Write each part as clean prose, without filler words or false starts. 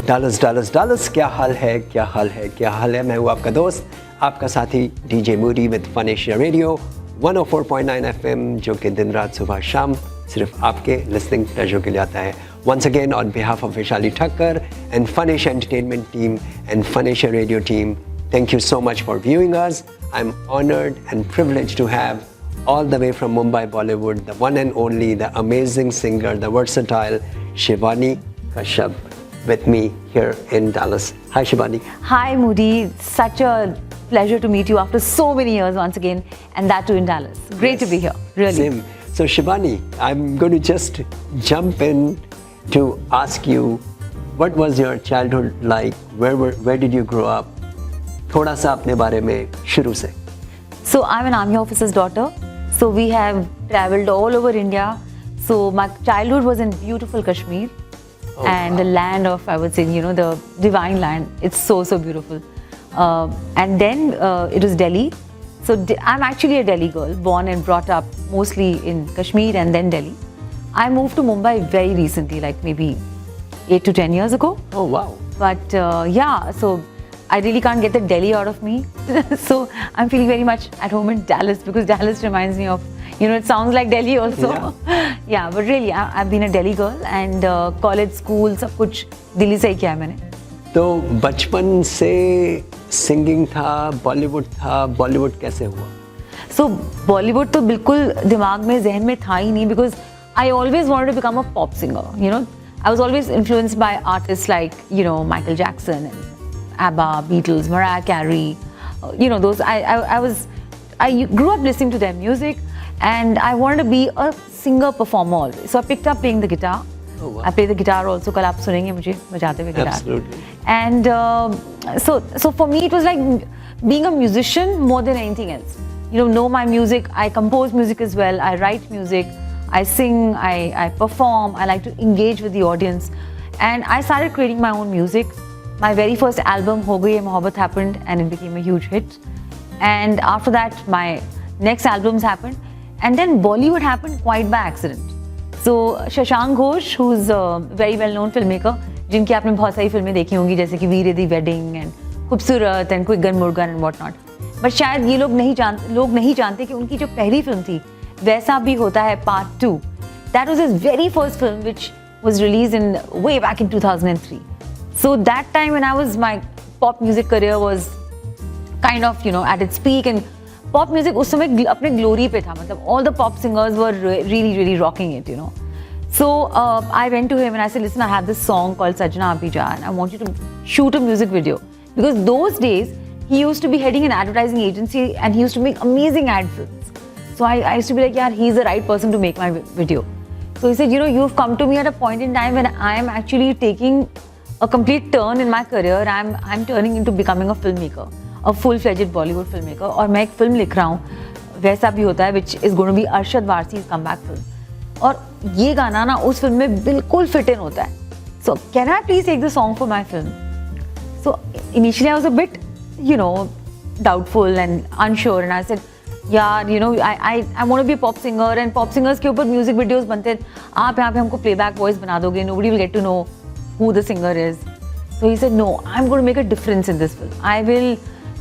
Dallas Dallas Dallas, क्या हाल है, क्या हाल है, क्या हाल है। मैं हूँ आपका दोस्त, आपका साथी DJ Moody with FunAsia radio 104.9 FM, जो कि दिन रात सुबह शाम सिर्फ आपके लिसनिंग प्लेजर के लिए आता है। Once again, on behalf of Vaishali Thakkar and FunAsia Entertainment team and FunAsia Radio team, thank you so much for viewing us. I'm honored and privileged to have all the way from Mumbai, Bollywood, the one and only, the amazing singer, the versatile Shibani Kashyap with me here in Dallas. Hi Shibani. Hi Moody, such a pleasure to meet you after so many years once again, and that too in Dallas. Great to be here, really. Same. So Shibani, I'm going to just jump in to ask you, what was your childhood like? Where did you grow up? थोड़ा सा अपने बारे में शुरू से. So I'm an army officer's daughter. So we have travelled all over India. So my childhood was in beautiful Kashmir, and the land of, I would say, the divine land. It's so beautiful. And then it was Delhi. So I'm actually a Delhi girl, born and brought up mostly in Kashmir and then Delhi. I moved to Mumbai very recently, like maybe 8 to 10 years ago. Oh wow! But yeah, so I really can't get the Delhi out of me. So I'm feeling very much at home in Dallas, because Dallas reminds me of, it sounds like Delhi also. Yeah, but really, I've been a Delhi girl, and college, school, सब कुछ दिल्ली से ही किया है मैंने. तो बचपन से singing था, बॉलीवुड कैसे हुआ? So Bollywood तो बिल्कुल दिमाग में, जहन में था ही नहीं, because I always wanted to become a pop singer. I was always influenced by artists like, Michael Jackson and ABBA, Beatles, Mariah Carey, those. I grew up listening to their music, and I wanted to be a singer performer always. So I picked up playing the guitar. Oh, wow. I play the guitar also. कल आप सुनेंगे मुझे बजाते हुए guitar. Absolutely. And so for me it was like being a musician more than anything else. Know my music. I compose music as well. I write music. I sing. I perform. I like to engage with the audience, and I started creating my own music. My very first album, Ho Gayi Mohabbat, happened, and it became a huge hit. And after that, my next albums happened. And then Bollywood happened quite by accident. So Shashank Ghosh, who's a very well-known filmmaker, जिनकी आपने बहुत सारी फिल्में देखी होंगी, जैसे कि Veere Di Wedding and Khoobsurat and quick gun Murugan and what not. But शायद ये लोग नहीं जानते कि उनकी जो पहली फिल्म थी, वैसा भी होता है Part 2. That was his very first film, which was released in way back in 2003. So that time when my pop music career was kind of, at its peak, and pop music उस समय अपने glory पे था, मतलब all the pop singers were really rocking it, So I went to him and I said, listen, I have this song called Sajna Abhi Ja, and I want you to shoot a music video. Because those days, he used to be heading an advertising agency, and he used to make amazing ad films. So I used to be like, yeah, he's the right person to make my video. So he said, you've come to me at a point in time when I am actually taking a complete turn in my career. I'm turning into becoming a filmmaker, a full-fledged Bollywood filmmaker. और मैं एक film लिख रहा हूँ, वैसा भी होता है, which is going to be Arshad Varsi's comeback film. और ये गाना ना उस फिल्म में बिल्कुल fit in होता है. So can I please take the song for my film? So initially I was a bit, doubtful and unsure, and I said, yeah, I want to be a pop singer, and pop singers के ऊपर music videos बनते हैं. आप यहाँ पे हमको playback voice बना दोगे, nobody will get to know who the singer is. So he said, no, I'm going to make a difference in this film. I will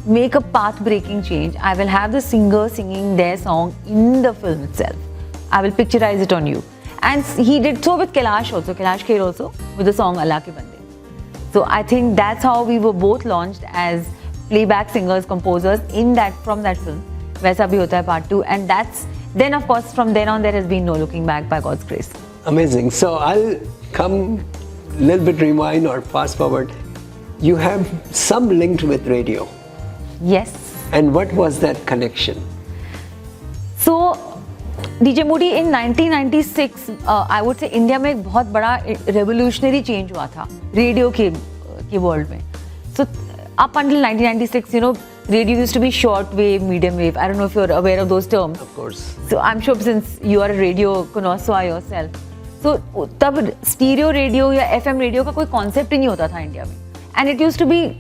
make a path-breaking change. I will have the singer singing their song in the film itself. I will picturize it on you. And he did so with Kailash Kher also, with the song Allah Ke Bande. So I think that's how we were both launched as playback singers, composers from that film. Waisa Bhi Hota Hai Part 2. And then of course from then on there has been no looking back, by God's grace. Amazing. So I'll come little bit rewind or fast forward. You have some linked with radio. Yes. And what was that connection? So DJ Moody, in 1996, I would say India में एक बहुत बड़ा revolutionary change हुआ था radio के world में. So up until 1996, radio used to be short wave, medium wave. I don't know if you're aware of those terms. Of course. So I'm sure since you are a radio connoisseur yourself. So तब stereo radio या FM radio का कोई concept ही नहीं होता था India में. And it used to be,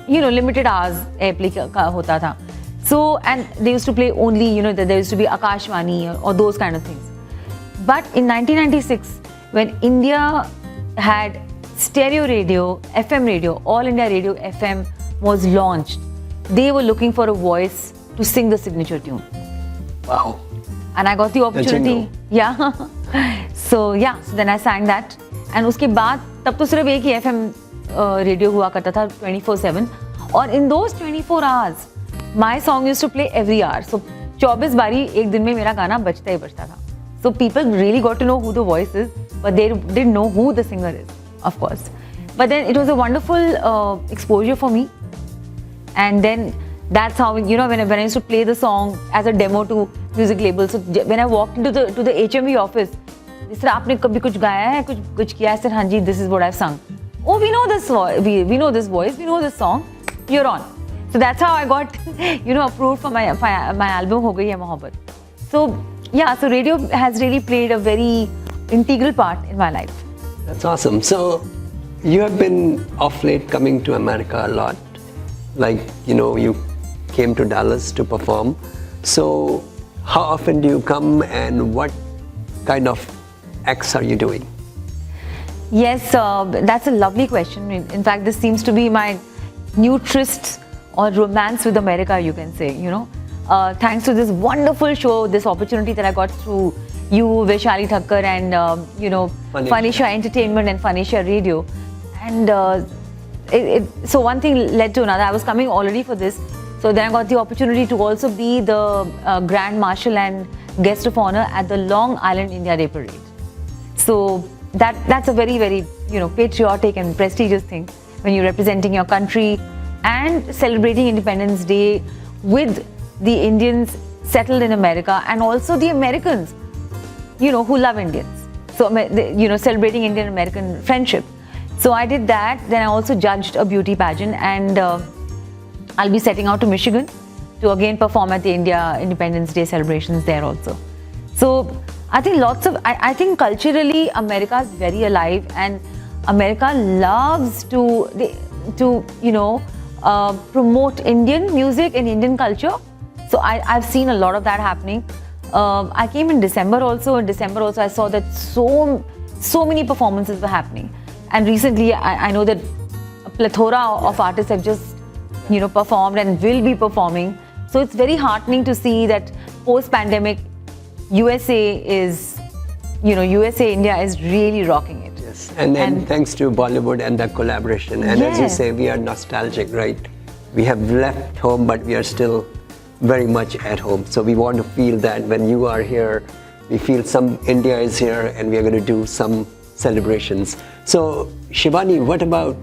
limited hours airplay का होता था. So, and they used to play only, there used to be Akashvani or those kind of things. But in 1996, when India had stereo radio, FM radio, All India Radio FM was launched, they were looking for a voice to sing the signature tune. Wow. And I got the opportunity. Yeah. So then I sang that. And उसके बाद तब तो सिर्फ एक ही FM radio हुआ करता था 24/7. और in those 24 hours, my song used to play every hour. So 24 बारी एक दिन में मेरा गाना बजता ही बजता था. So people really got to know who the voice is, but they didn't know who the singer is, of course. But then it was a wonderful exposure for me. And then that's how, you know, when I used to play the song as a demo to music labels. So when I walked into the HMV office, they said, "Aapne kabhi kuch gaya hai, kuch kiya hai?" I said, "हाँ जी, this is what I've sung." "Oh, we know this voice, we know this voice, we know this song. You're on." So that's how I got, you know, approved for my album हो गई है मोहब्बत. So yeah, so radio has really played a very integral part in my life. That's awesome. So you have been off late coming to America a lot. Like, you know, you came to Dallas to perform. So how often do you come and what kind of acts are you doing? Yes, that's a lovely question. In fact, this seems to be my new tryst or romance with America, you can say, you know. Thanks to this wonderful show, this opportunity that I got through you, Vaishali Thakkar, and, you know, FunAsia Entertainment and FunAsia Radio. And so one thing led to another. I was coming already for this. So then I got the opportunity to also be the Grand Marshal and Guest of Honor at the Long Island India Day Parade. So that's a very, very, you know, patriotic and prestigious thing when you're representing your country and celebrating Independence Day with the Indians settled in America and also the Americans, you know, who love Indians. So, you know, celebrating Indian-American friendship. So I did that. Then I also judged a beauty pageant, and I'll be setting out to Michigan to again perform at the India Independence Day celebrations there also. So I think I think culturally America is very alive, and America loves to you know, promote Indian music and Indian culture. So I've seen a lot of that happening. I came in December also. In December also, I saw that so many performances were happening. And recently, I know that a plethora of artists have just, you know, performed and will be performing. So it's very heartening to see that post-pandemic, USA, India is really rocking it. Yes, and then thanks to Bollywood and the collaboration. And as you say, we are nostalgic, right? We have left home, but we are still very much at home. So we want to feel that when you are here, we feel India is here, and we are going to do some celebrations. So Shibani, what about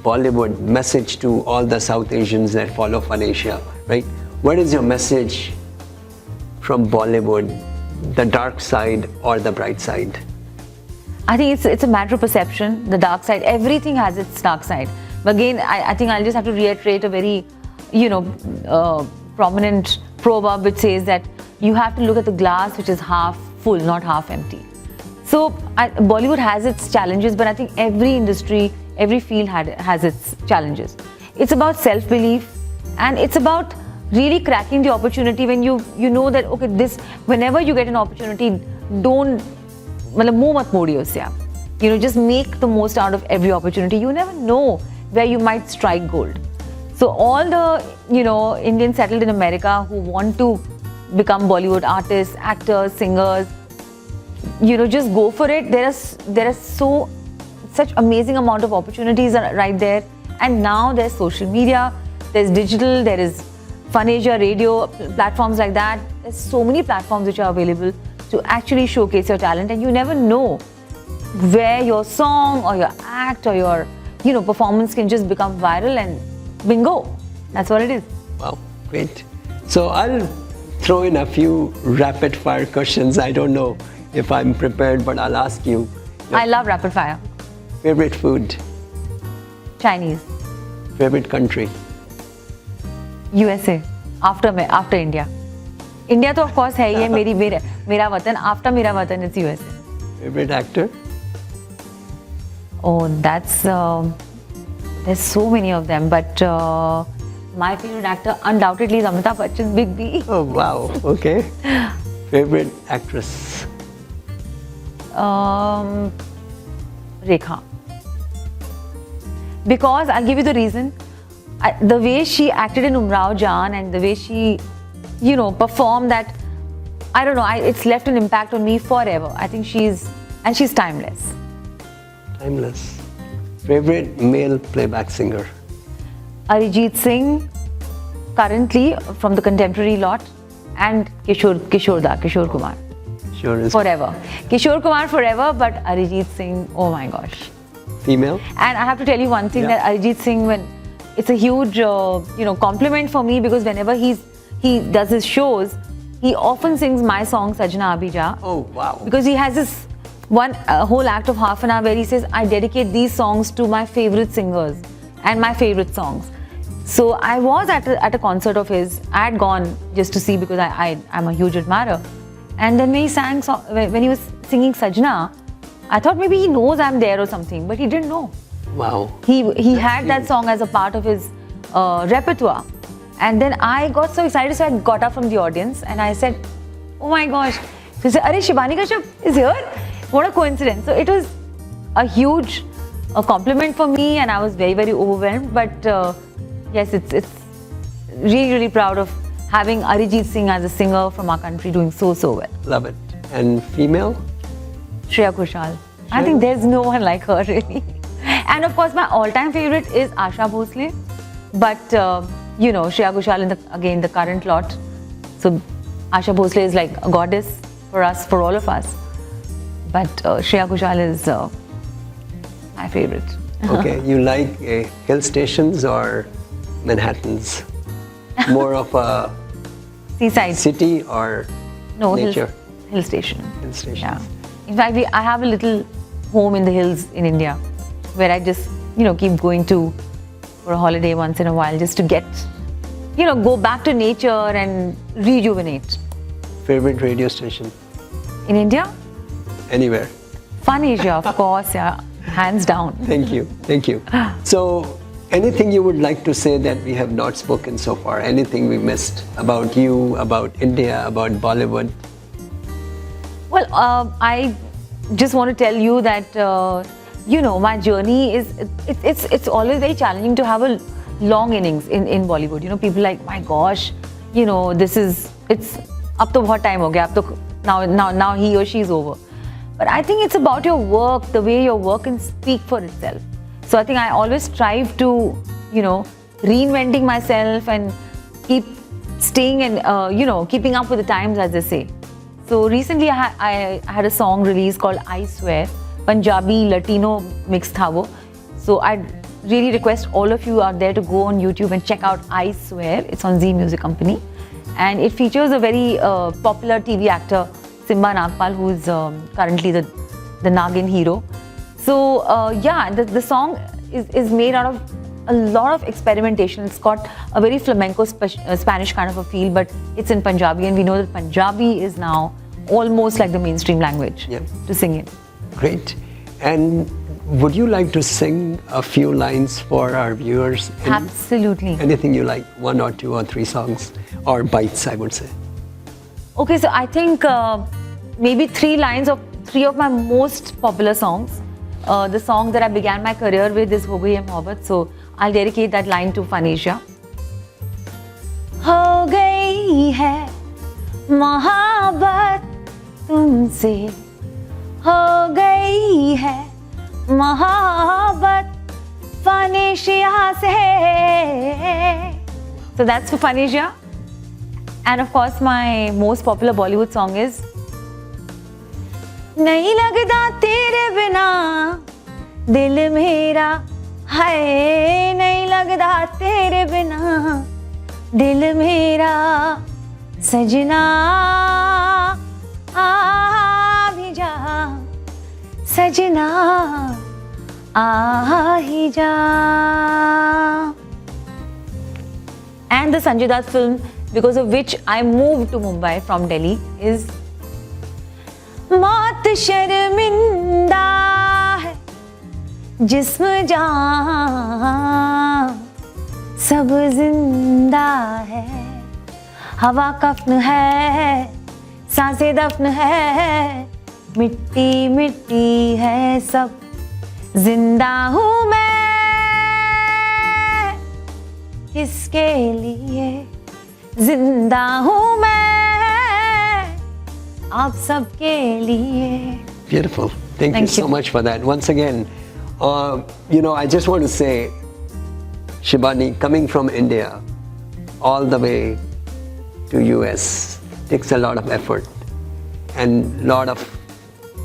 Bollywood? Message to all the South Asians that follow FunAsia, right? What is your message from Bollywood, the dark side or the bright side? I think it's a matter of perception, the dark side. Everything has its dark side. But again, I think I'll just have to reiterate a very, you know, prominent proverb which says that you have to look at the glass which is half full, not half empty. So Bollywood has its challenges, but I think every industry, every field has its challenges. It's about self-belief, and it's about really cracking the opportunity when you know that, okay, whenever you get an opportunity, don't, मुंह मत मोड़िए उससे आप. You know, just make the most out of every opportunity. You never know where you might strike gold. So all the, you know, Indians settled in America who want to become Bollywood artists, actors, singers, you know, just go for it. There are such amazing amount of opportunities right there. And now there's social media, there's digital, there is FunAsia radio, platforms like that. There's so many platforms which are available to actually showcase your talent, and you never know where your song or your act or your, you know, performance can just become viral, and bingo, that's what it is. Wow, great. So I'll throw in a few rapid fire questions. I don't know if I'm prepared, but I'll ask you. I love rapid fire. Favorite food? Chinese. Favorite country? USA. After India. India तो of course है ये मेरा वतन. After मेरा वतन it's USA. Favorite actor? Oh, there's so many of them, but my favorite actor undoubtedly is Amitabh Bachchan, Big B. Oh wow, okay. Favorite actress? Rekha. Because I'll give you the reason. The way she acted in Umrao Jaan and the way she, performed that, I don't know, it's left an impact on me forever. I think she's timeless. Timeless. Favorite male playback singer? Arijit Singh, currently from the contemporary lot, and Kishore Kumar. Sure is. Forever. Kishore Kumar forever, but Arijit Singh, oh my gosh. Female? And I have to tell you one thing, that Arijit Singh, it's a huge, compliment for me, because whenever he does his shows, he often sings my song Sajna Abhi Ja. Oh, wow. Because he has this whole act of half an hour where he says, I dedicate these songs to my favorite singers and my favorite songs. So I was at a concert of his. I had gone just to see, because I'm a huge admirer. And then when he was singing Sajna, I thought maybe he knows I'm there or something, but he didn't know. Wow. He had that song as a part of his repertoire. And then I got so excited, so I got up from the audience and I said, oh my gosh. So he said, Arey, Shibani Kashyap is here? What a coincidence. So it was a huge compliment for me, and I was very, very overwhelmed. But yes, it's really, really proud of having Arijit Singh as a singer from our country doing so well. Love it. And female? Shreya Ghoshal. I think there's no one like her, really. And of course, my all-time favorite is Asha Bhosle. But, Shreya Ghoshal again, the current lot. So, Asha Bhosle is like a goddess for us, for all of us. But Shreya Ghoshal is my favorite. Okay, you like hill stations or Manhattans? More of a seaside city or nature? Hill station. Hill stations. Yeah. In fact, I have a little home in the hills in India, where I just, keep going to for a holiday once in a while, just to get, go back to nature and rejuvenate. Favorite radio station? In India? Anywhere. FunAsia, of course, yeah, hands down. Thank you. So, anything you would like to say that we have not spoken so far? Anything we missed about you, about India, about Bollywood? Well, I just want to tell you that, my journey it's always very challenging to have a long innings in Bollywood. People like, my gosh, it's up to what time ho gaya, now he or she is over. But I think it's about your work, the way your work can speak for itself. So I think I always strive to, reinventing myself and keep staying and, keeping up with the times, as they say. So recently I had a song released called I Swear, Punjabi Latino mixed tha wo. So I really request all of you out there to go on YouTube and check out I Swear. It's on Zee Music Company. And it features a very popular TV actor, Simba Nagpal, who is currently the Nagin hero. So the song is made out of a lot of experimentation. It's got a very flamenco Spanish kind of a feel, but it's in Punjabi, and we know that Punjabi is now almost like the mainstream language to sing in. Great. And would you like to sing a few lines for our viewers? Absolutely. Anything you like, 1 or 2 or 3 songs, or bites, I would say. Okay, so I think maybe 3 lines of 3 of my most popular songs. The song that I began my career with is Ho Gayi Hai Mohabbat, so I'll dedicate that line to FunAsia. Ho gayi hai mohabbat tumse, ho gayi hai mohabbat FunAsia se. So that's for FunAsia. And of course, my most popular Bollywood song is नहीं लगता तेरे बिना दिल मेरा हाय, नहीं लगता तेरे बिना दिल मेरा सजना आ भी जा, सजना आ ही जा. And the Sanjay Dutt film, because of which I moved to Mumbai from Delhi, is मौत शर्मिंदा है, जिस्म जान सब जिंदा है, हवा कफ्न है, सांसें दफन है, मिट्टी मिट्टी है सब, जिंदा हूँ मैं किसके लिए जिंदा हूँ मैं आप सबके लिए. Beautiful. Thank you so much for that. Once again, I just want to say, Shibani, coming from India all the way to US takes a lot of effort and lot of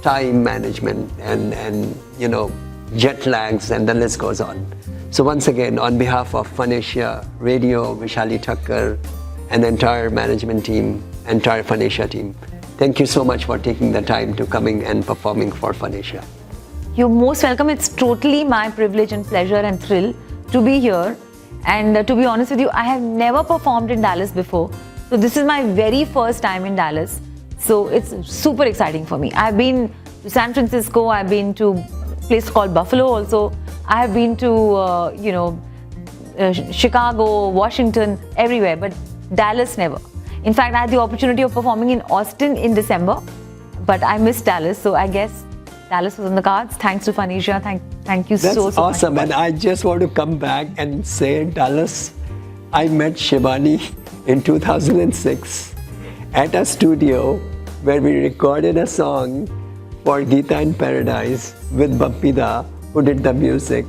time management and jet lags, and the list goes on. So once again, on behalf of FunAsia Radio, Vishali Thakkar, and the entire management team, entire FunAsia team, thank you so much for taking the time to coming and performing for FunAsia. You're most welcome. It's totally my privilege and pleasure and thrill to be here. And to be honest with you, I have never performed in Dallas before. So this is my very first time in Dallas. So it's super exciting for me. I've been to San Francisco, I've been to a place called Buffalo also. I have been to, Chicago, Washington, everywhere, but Dallas never. In fact, I had the opportunity of performing in Austin in December, but I missed Dallas. So I guess Dallas was on the cards. Thanks to FunAsia. Thank you so much. That's awesome. And I just want to come back and say, Dallas, I met Shibani in 2006 at a studio where we recorded a song for Geeta in Paradise with Bappida, who did the music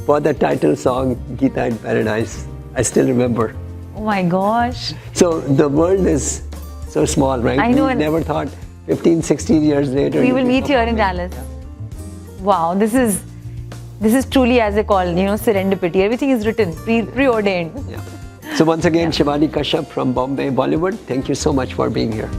for the title song Geeta in Paradise. I still remember. Oh my gosh. So the world is so small, right? I know. We never thought 15, 16 years later we will meet here in Dallas. Yeah. Wow, this is truly, as they call, serendipity. Everything is written, preordained. Yeah. So once again, Shibani Kashyap from Bombay, Bollywood, thank you so much for being here.